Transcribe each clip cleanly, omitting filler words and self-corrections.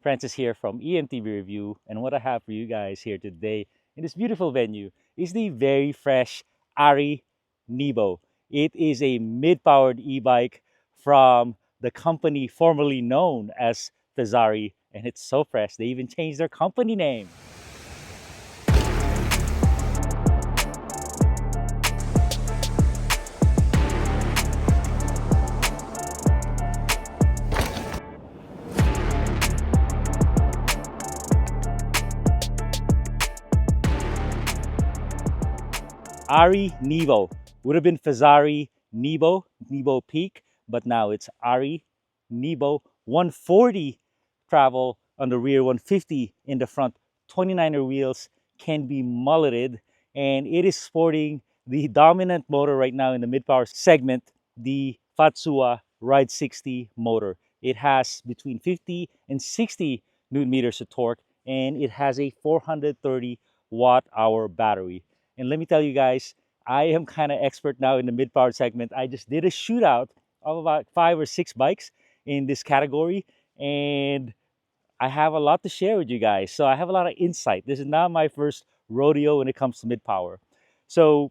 Francis here from E-MTB Review, and what I have for you guys here today in this beautiful venue is the very fresh Ari Nebo. It is a mid-powered e-bike from the company formerly known as Fezzari, and it's so fresh they even changed their company name. Ari Nebo. Would have been Fezzari Nebo Peak, but now it's Ari Nebo 140 travel on the rear, 150 in the front, 29er wheels, can be mulleted, and it is sporting the dominant motor right now in the mid-power segment, the Fezzari Ride 60 motor. It has between 50 and 60 newton meters of torque, and it has a 430 watt-hour battery. And let me tell you guys, I am kind of expert now in the mid-power segment. I just did a shootout of about 5 or 6 bikes in this category, and I have a lot to share with you guys. So I have a lot of insight. This is not my first rodeo when it comes to mid-power. So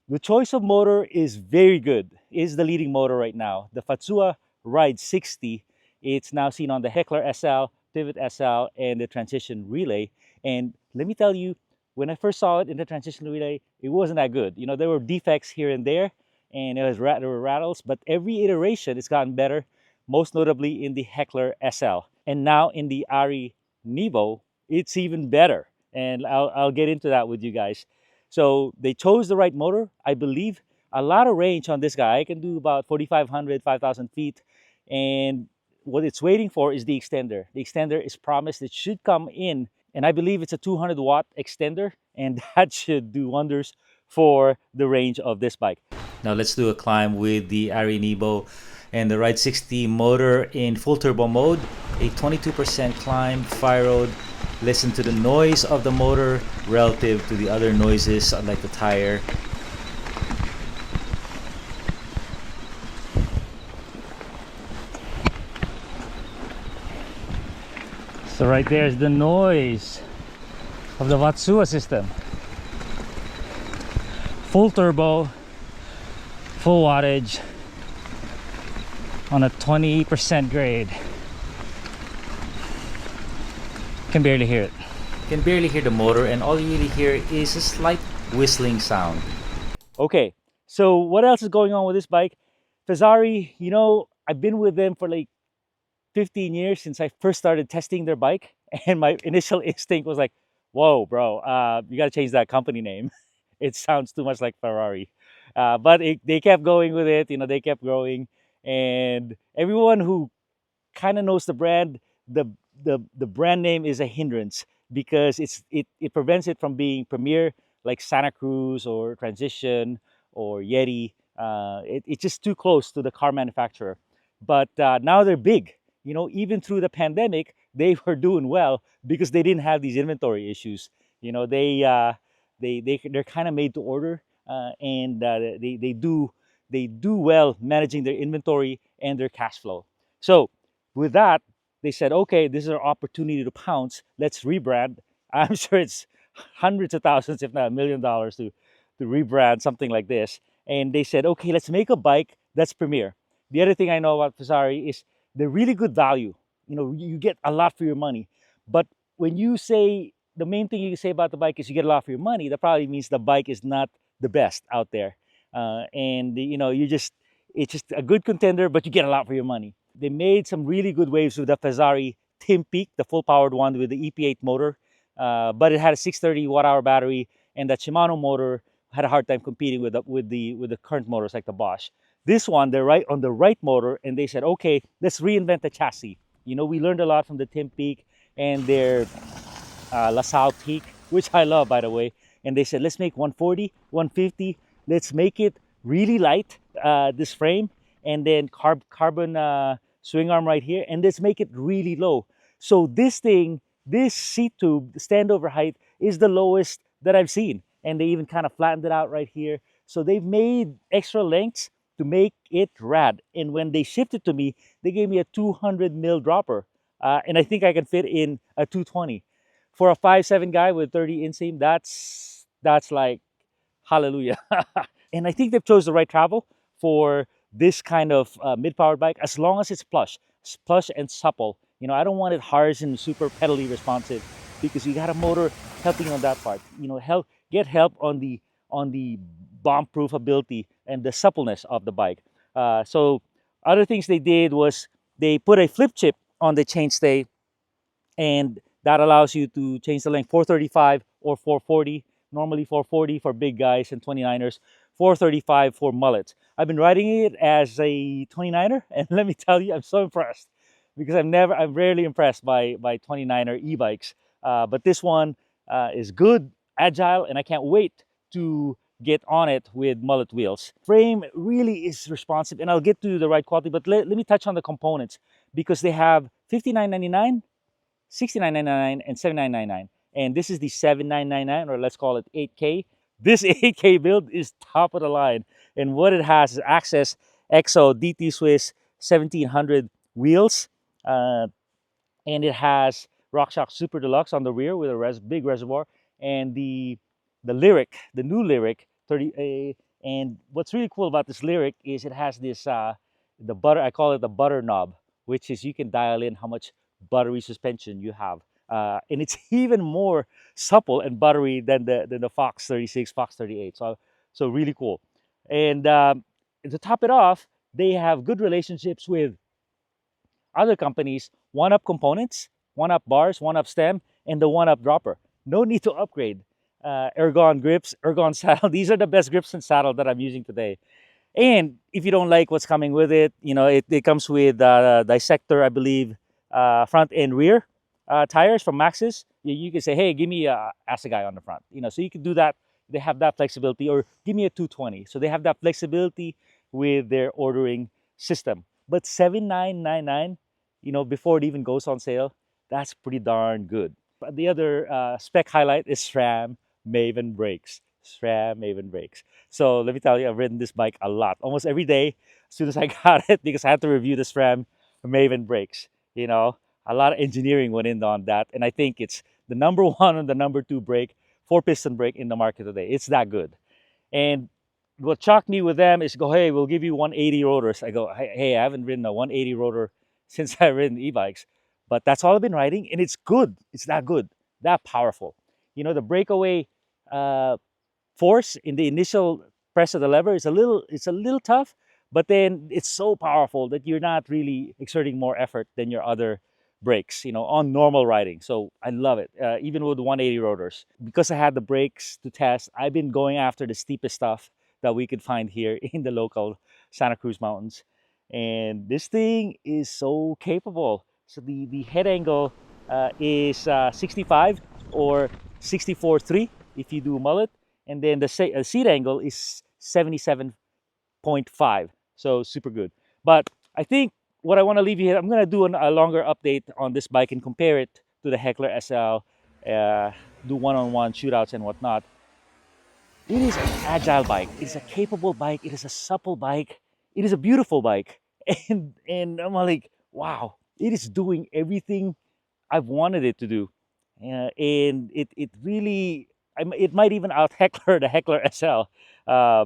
the choice of motor is very good. It's the leading motor right now. The Fezzari Ride 60. It's now seen on the Heckler SL, Pivot SL, and the Transition Relay. And let me tell you, when I first saw it in the Transition Relay, it wasn't that good. You know, there were defects here and there, and there were rattles, but every iteration it's gotten better, most notably in the Heckler SL. And now in the Ari Nebo, it's even better. And I'll get into that with you guys. So they chose the right motor. I believe a lot of range on this guy. I can do about 4,500, 5,000 feet. And what it's waiting for is the extender. The extender is promised. It should come in. And I believe it's a 200 watt extender. And that should do wonders for the range of this bike. Now let's do a climb with the Ari Nebo and the Ride 60 motor in full turbo mode. A 22% climb, fire road. Listen to the noise of the motor relative to the other noises like the tire. So right there is the noise of the Fezzari system. Full turbo, full wattage on a 20% grade. Can barely hear it. Can barely hear the motor, and all you really hear is a slight whistling sound. Okay, so what else is going on with this bike? Fezzari, you know, I've been with them for like 15 years since I first started testing their bike, and my initial instinct was like, whoa, bro, you gotta change that company name. It sounds too much like Ferrari. But they kept going with it, you know, they kept growing, and everyone who kind of knows the brand, the brand name is a hindrance because it prevents it from being premier like Santa Cruz or Transition or Yeti. It's just too close to the car manufacturer. But now they're big. You know, even through the pandemic, they were doing well because they didn't have these inventory issues. You know, they're kind of made to order, and they do well managing their inventory and their cash flow. So with that, they said, okay, this is our opportunity to pounce. Let's rebrand. I'm sure it's hundreds of thousands, if not $1 million, to rebrand something like this. And they said, okay, let's make a bike that's premier. The other thing I know about Fezzari is they're really good value. You know, you get a lot for your money. But when you say, the main thing you can say about the bike is you get a lot for your money, that probably means the bike is not the best out there. And, you know, it's just a good contender, but you get a lot for your money. They made some really good waves with the Fezzari Peak, the full-powered one with the EP8 motor, but it had a 630 watt-hour battery, and that Shimano motor had a hard time competing with the current motors like the Bosch. This one, they're right on the right motor, and they said, okay, let's reinvent the chassis. You know, we learned a lot from the Peak and their LaSalle Peak, which I love, by the way. And they said, let's make 140, 150. Let's make it really light, this frame, and then carbon swing arm right here, and let's make it really low. So this thing, this seat tube, the standover height, is the lowest that I've seen. And they even kind of flattened it out right here. So they've made extra lengths to make it rad. And when they shipped it to me, they gave me a 200 mil dropper. and I think I can fit in a 220. For a 5'7" guy with 30 inseam, that's like hallelujah. And I think they've chose the right travel for this kind of mid-powered bike, as long as it's plush and supple. You know, I don't want it harsh and super pedally responsive, because you got a motor helping on that part. You know, get help on the bomb-proof ability and the suppleness of the bike. So other things they did was they put a flip chip on the chainstay, and that allows you to change the length 435 or 440. Normally 440 for big guys and 29ers, 435 for mullets. I've been riding it as a 29er, and let me tell you, I'm so impressed, because I'm rarely impressed by 29er e-bikes. But this one is good, agile, and I can't wait to get on it with mullet wheels. Frame really is responsive, and I'll get to the right quality, but let me touch on the components, because they have $59.99, $69.99, and $79.99. And this is the $79.99, or let's call it 8K. This 8K build is top of the line. And what it has is Access EXO DT Swiss 1700 wheels. And it has RockShox Super Deluxe on the rear with a big reservoir. And the Lyric, the new Lyric 30. And what's really cool about this Lyric is it has this, the butter, I call it the butter knob, which is you can dial in how much buttery suspension you have, and it's even more supple and buttery than the Fox 36, Fox 38. So really cool. And to top it off, they have good relationships with other companies, One Up Components, One Up Bars, One Up Stem, and the One Up Dropper. No need to upgrade. Ergon grips, Ergon saddle. These are the best grips and saddle that I'm using today. And if you don't like what's coming with it, you know, it comes with dissector, I believe, front and rear tires from Maxxis. You can say, hey, give me a Assegai on the front. You know, so you can do that. They have that flexibility, or give me a 220. So they have that flexibility with their ordering system. But $79.99, you know, before it even goes on sale, that's pretty darn good. But the other spec highlight is SRAM Maven brakes. SRAM Maven brakes. So let me tell you, I've ridden this bike a lot, almost every day as soon as I got it, because I had to review the SRAM Maven brakes. You know, a lot of engineering went in on that, and I think it's the number one and the number two brake, four-piston brake in the market today. It's that good. And what shocked me with them is, go, hey, we'll give you 180 rotors. I go, hey, I haven't ridden a 180 rotor since I've ridden e-bikes, but that's all I've been riding, and it's good. It's that good, that powerful. You know, the breakaway force in the initial press of the lever is it's a little tough, but then it's so powerful that you're not really exerting more effort than your other brakes, you know, on normal riding. So I love it, even with 180 rotors. Because I had the brakes to test, I've been going after the steepest stuff that we could find here in the local Santa Cruz Mountains. And this thing is so capable. So the head angle is 65 or 64.3 if you do mullet. And then the seat angle is 77.5. So super good. But I think what I want to leave you here, I'm going to do a longer update on this bike and compare it to the Heckler SL, do one-on-one shootouts and whatnot. It is an agile bike. It is a capable bike. It is a supple bike. It is a beautiful bike. And I'm like, wow, it is doing everything I've wanted it to do. And it really, it might even out Heckler the Heckler SL,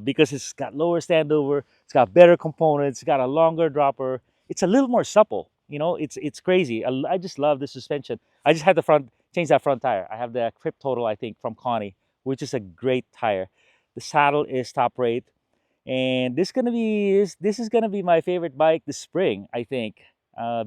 because it's got lower standover, it's got better components, it's got a longer dropper. It's a little more supple. You know, it's crazy. I just love the suspension. I just had the change that front tire. I have the Crip Total, I think, from Connie, which is a great tire. The saddle is top rate, and this is gonna be my favorite bike this spring, I think,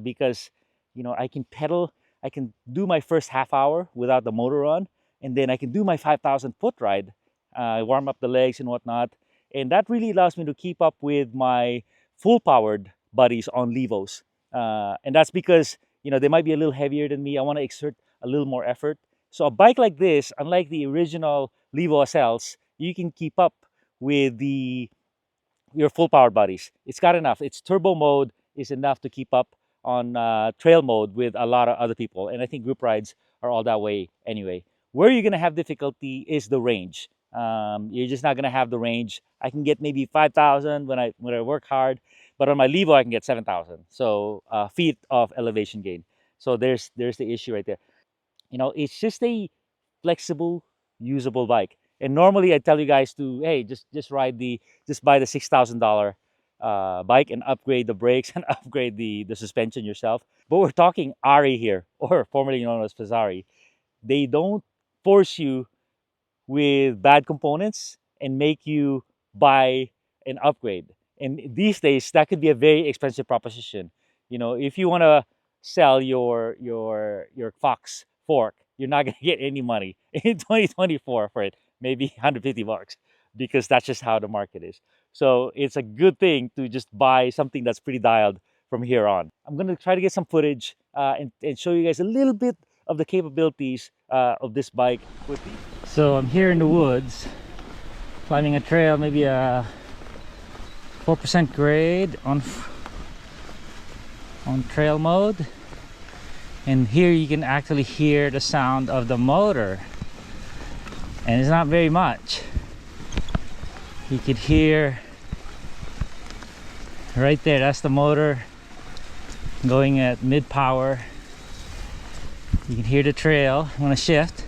because you know, I can pedal. I can do my first half hour without the motor on, and then I can do my 5,000 foot ride, warm up the legs and whatnot. And that really allows me to keep up with my full powered buddies on Levos. And that's because, you know, they might be a little heavier than me. I want to exert a little more effort. So a bike like this, unlike the original Levo SLs, you can keep up with your full powered buddies. It's got enough. Its turbo mode is enough to keep up on trail mode with a lot of other people. And I think group rides are all that way anyway. Where you're going to have difficulty is the range. You're just not going to have the range. I can get maybe 5,000 when I work hard, but on my Levo I can get 7,000. So feet of elevation gain. So there's the issue right there. You know, it's just a flexible, usable bike. And normally I tell you guys to, hey, just buy the $6,000 bike and upgrade the brakes and upgrade the suspension yourself. But we're talking Ari here, or formerly known as Fezzari. They don't force you with bad components and make you buy an upgrade. And these days, that could be a very expensive proposition. You know, if you want to sell your Fox fork, you're not going to get any money in 2024 for it. Maybe 150 bucks, because that's just how the market is. So it's a good thing to just buy something that's pretty dialed from here on. I'm going to try to get some footage and show you guys a little bit of the capabilities of this bike quickly. So I'm here in the woods, climbing a trail, maybe a 4% grade on trail mode. And here you can actually hear the sound of the motor. And it's not very much. You could hear right there, that's the motor going at mid power. You can hear the trail. I'm gonna shift.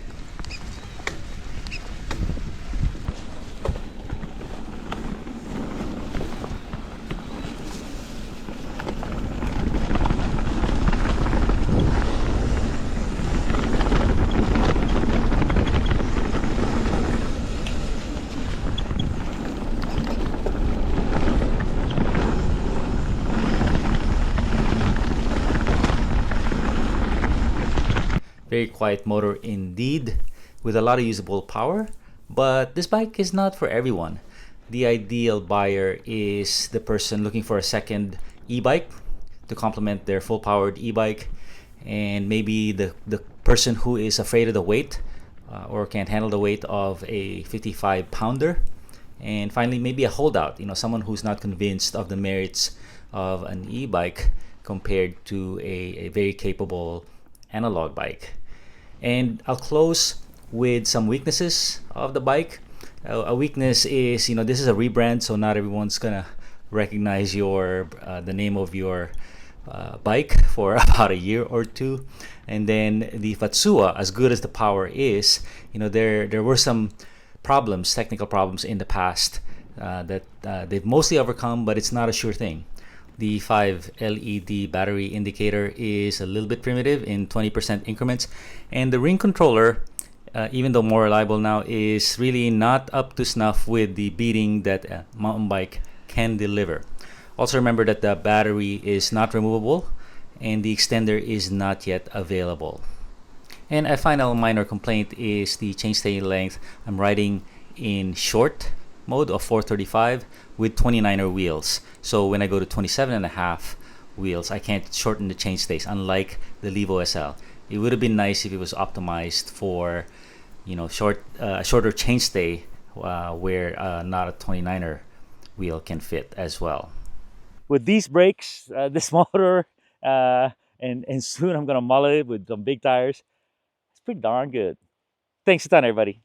Very quiet motor indeed, with a lot of usable power, but this bike is not for everyone. The ideal buyer is the person looking for a second e-bike to complement their full-powered e-bike, and maybe the person who is afraid of the weight or can't handle the weight of a 55-pounder, and finally maybe a holdout, someone who's not convinced of the merits of an e-bike compared to a very capable analog bike. And I'll close with some weaknesses of the bike. A weakness is, this is a rebrand, so not everyone's gonna recognize the name of your bike for about a year or two. And then the Fatsuwa, as good as the power is, there were some technical problems in the past that they've mostly overcome, but it's not a sure thing. The 5 LED battery indicator is a little bit primitive in 20% increments, and the ring controller, even though more reliable now, is really not up to snuff with the beating that a mountain bike can deliver. Also remember that the battery is not removable and the extender is not yet available. And a final minor complaint is the chainstay length. I'm riding in short mode of 435 with 29er wheels. So when I go to 27.5 wheels, I can't shorten the chainstays, unlike the Levo SL. It would have been nice if it was optimized for, shorter chainstay where not a 29er wheel can fit as well. With these brakes, this motor, and soon I'm gonna mullet it with some big tires. It's pretty darn good. Thanks a ton, everybody.